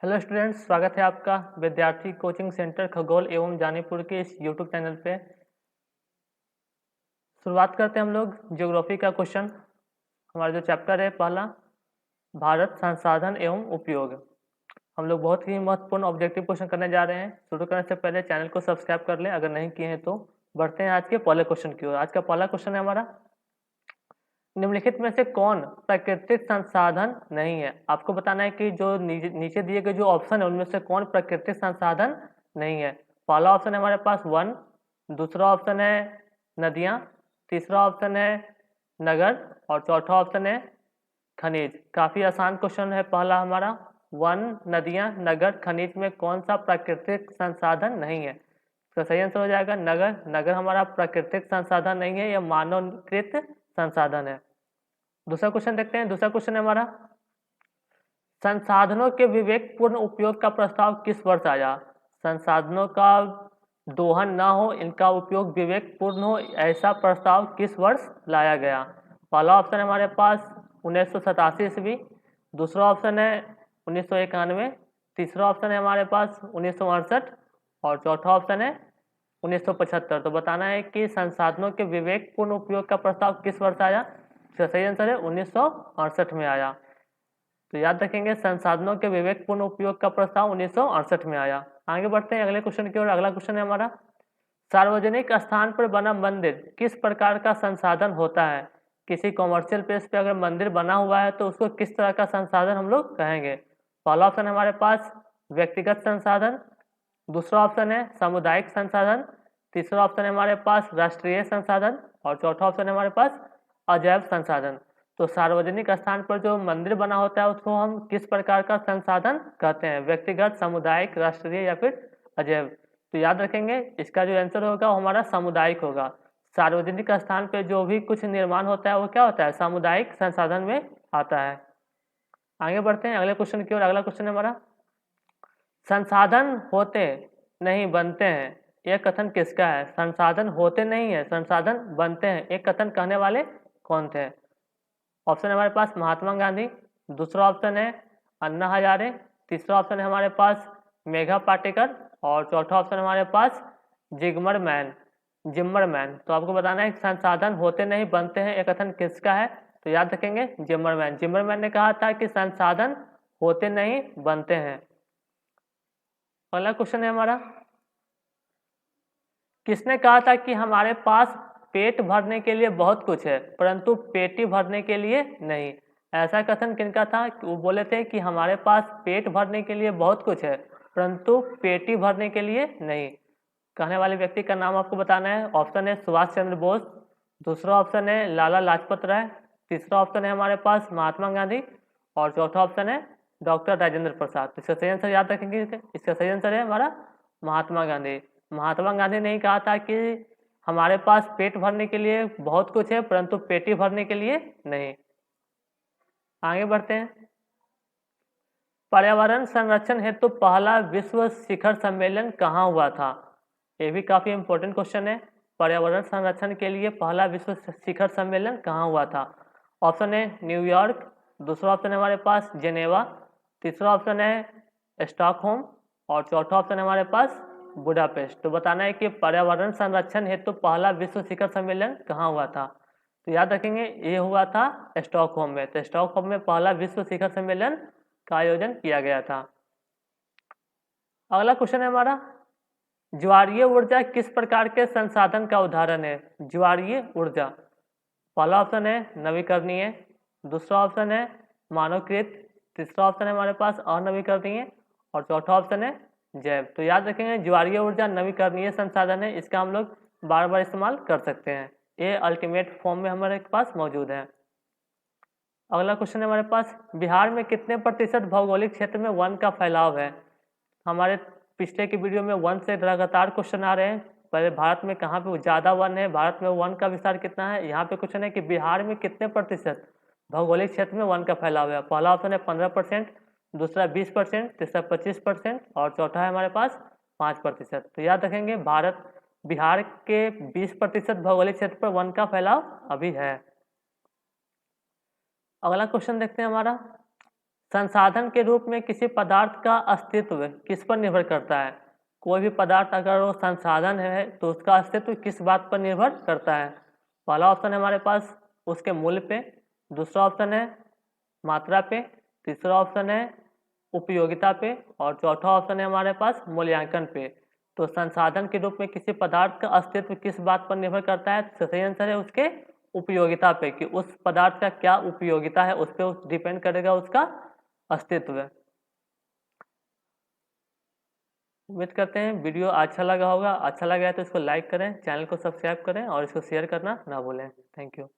Hello students, स्वागत है आपका विद्यार्थी कोचिंग सेंटर खगोल एवं जानीपुर के इस यूट्यूब चैनल पे। शुरुआत करते हैं हम लोग ज्योग्राफी का क्वेश्चन। हमारा जो चैप्टर है पहला, भारत संसाधन एवं उपयोग। हम लोग बहुत ही महत्वपूर्ण ऑब्जेक्टिव क्वेश्चन करने जा रहे हैं। शुरू करने से पहले चैनल को सब्सक्राइब कर लें अगर नहीं किए हैं तो। बढ़ते हैं आज के पहले क्वेश्चन की ओर। आज का पहला क्वेश्चन है हमारा, निम्नलिखित में से कौन प्राकृतिक संसाधन नहीं है। आपको बताना है कि जो नीचे दिए गए जो ऑप्शन है उनमें से कौन प्राकृतिक संसाधन नहीं है। पहला ऑप्शन है हमारे पास वन, दूसरा ऑप्शन है नदियां, तीसरा ऑप्शन है नगर और चौथा ऑप्शन है खनिज। काफी आसान क्वेश्चन है पहला हमारा, वन, नदियां, नगर, खनिज में कौन सा प्राकृतिक संसाधन नहीं है। तो सही आंसर हो जाएगा नगर। नगर हमारा प्राकृतिक संसाधन नहीं है, यह मानवकृत संसाधन है। दूसरा क्वेश्चन देखते हैं। दूसरा क्वेश्चन है हमारा, संसाधनों के विवेकपूर्ण उपयोग का प्रस्ताव किस वर्ष आया। संसाधनों का दोहन ना हो, इनका उपयोग विवेकपूर्ण हो, ऐसा प्रस्ताव किस वर्ष लाया गया। पहला ऑप्शन है हमारे पास 1987 ईस्वी, दूसरा ऑप्शन है 1991, तीसरा ऑप्शन है हमारे पास 1968 और चौथा ऑप्शन है 1975। तो बताना है कि संसाधनों के विवेकपूर्ण उपयोग का प्रस्ताव किस वर्ष आया। तो सही आंसर है 1968 में आया। तो याद रखेंगे संसाधनों के विवेकपूर्ण उपयोग का प्रस्ताव 1968 में आया। आगे बढ़ते हैं अगले क्वेश्चन की ओर। अगला क्वेश्चन है हमारा, सार्वजनिक स्थान पर बना मंदिर किस प्रकार का संसाधन होता है। किसी कॉमर्शियल प्लेस पे अगर मंदिर बना हुआ है तो उसको किस तरह का संसाधन हम लोग कहेंगे। पहला ऑप्शन है हमारे पास व्यक्तिगत संसाधन, दूसरा ऑप्शन है सामुदायिक संसाधन, तीसरा ऑप्शन है हमारे पास राष्ट्रीय संसाधन और चौथा ऑप्शन है हमारे पास अजैव संसाधन। तो सार्वजनिक स्थान पर जो मंदिर बना होता है उसको हम किस प्रकार का संसाधन कहते हैं, व्यक्तिगत, सामुदायिक, राष्ट्रीय या फिर अजैव। तो याद रखेंगे इसका जो आंसर होगा वो हमारा सामुदायिक होगा। सार्वजनिक स्थान पर जो भी कुछ निर्माण होता है वो क्या होता है, सामुदायिक संसाधन में आता है। आगे बढ़ते हैं अगले क्वेश्चन की ओर। अगला क्वेश्चन है हमारा, संसाधन होते नहीं बनते हैं, यह कथन किसका है। संसाधन होते नहीं है, संसाधन बनते हैं, एक कथन कहने वाले कौन थे। ऑप्शन है हमारे पास महात्मा गांधी, दूसरा ऑप्शन है अन्ना हजारे, तीसरा ऑप्शन है हमारे पास मेघा पाटेकर और चौथा ऑप्शन है हमारे पास जिम्मरमैन। तो आपको बताना है संसाधन होते नहीं बनते हैं, एक कथन किसका है। तो याद रखेंगे जिम्मरमैन ने कहा था कि संसाधन होते नहीं बनते हैं। अगला क्वेश्चन है हमारा, किसने कहा था कि हमारे पास पेट भरने के लिए बहुत कुछ है परंतु पेटी भरने के लिए नहीं। ऐसा कथन किनका था, वो बोले थे कि हमारे पास पेट भरने के लिए बहुत कुछ है परंतु पेटी भरने के लिए नहीं। कहने वाले व्यक्ति का नाम आपको बताना है। ऑप्शन है सुभाष चंद्र बोस, दूसरा ऑप्शन है लाला लाजपत राय, तीसरा ऑप्शन है हमारे पास महात्मा गांधी और चौथा ऑप्शन है डॉक्टर राजेंद्र प्रसाद। इसका सही आंसर याद रखेंगे। इसका सही आंसर है हमारा महात्मा गांधी। महात्मा गांधी ने कहा था कि हमारे पास पेट भरने के लिए बहुत कुछ है परंतु पेटी भरने के लिए नहीं। आगे बढ़ते हैं, पर्यावरण संरक्षण हेतु पहला विश्व शिखर सम्मेलन कहाँ हुआ था। ये भी काफी इंपॉर्टेंट क्वेश्चन है। पर्यावरण संरक्षण के लिए पहला विश्व शिखर सम्मेलन कहाँ हुआ था। ऑप्शन है न्यूयॉर्क, दूसरा ऑप्शन है हमारे पास जेनेवा, तीसरा ऑप्शन है स्टॉकहोम और चौथा ऑप्शन है हमारे पास बुडापेस्ट। तो बताना है कि पर्यावरण संरक्षण हेतु पहला विश्व शिखर सम्मेलन कहाँ हुआ था। तो याद रखेंगे ये हुआ था स्टॉकहोम में। तो स्टॉकहोम में पहला विश्व शिखर सम्मेलन का आयोजन किया गया था। अगला क्वेश्चन है हमारा, ज्वारीय ऊर्जा किस प्रकार के संसाधन का उदाहरण है। ज्वारीय ऊर्जा, पहला ऑप्शन है नवीकरणीय, दूसरा ऑप्शन है मानवकृत, तीसरा ऑप्शन है हमारे पास अनवीकरणीय और चौथा ऑप्शन है जैव। तो याद रखेंगे ज्वारीय ऊर्जा नवीकरणीय संसाधन है, इसका हम लोग बार बार इस्तेमाल कर सकते हैं। ये अल्टीमेट फॉर्म में हमारे पास मौजूद है। अगला क्वेश्चन है हमारे पास, बिहार में कितने प्रतिशत भौगोलिक क्षेत्र में वन का फैलाव है। हमारे पिछले की वीडियो में वन से लगातार क्वेश्चन आ रहे हैं। पहले भारत में कहाँ पे ज़्यादा वन है, भारत में वन का विस्तार कितना है। यहाँ पे क्वेश्चन है कि बिहार में कितने प्रतिशत भौगोलिक क्षेत्र में वन का फैलाव है। पहला ऑप्शन है 15%, दूसरा 20%, तीसरा 25% और चौथा है हमारे पास 5%। तो याद रखेंगे बिहार के 20% भौगोलिक क्षेत्र पर वन का फैलाव अभी है। अगला क्वेश्चन देखते हैं हमारा, संसाधन के रूप में किसी पदार्थ का अस्तित्व किस पर निर्भर करता है? कोई भी पदार्थ अगर वो संसाधन है तो उसका अस्तित्व किस बात पर निर्भर करता है? पहला ऑप्शन है हमारे पास उसके मूल्य पे, दूसरा ऑप्शन है मात्रा पे, तीसरा ऑप्शन है उपयोगिता पे और चौथा ऑप्शन है हमारे पास मूल्यांकन पे। तो संसाधन के रूप में किसी पदार्थ का अस्तित्व किस बात पर निर्भर करता है? तो सही आंसर है उसके उपयोगिता पे, कि उस पदार्थ का क्या उपयोगिता है उस पर डिपेंड करेगा उसका अस्तित्व। उम्मीद करते हैं वीडियो अच्छा लगा होगा। अच्छा लगा है तो इसको लाइक करें, चैनल को सब्सक्राइब करें और इसको शेयर करना ना भूलें। Thank you.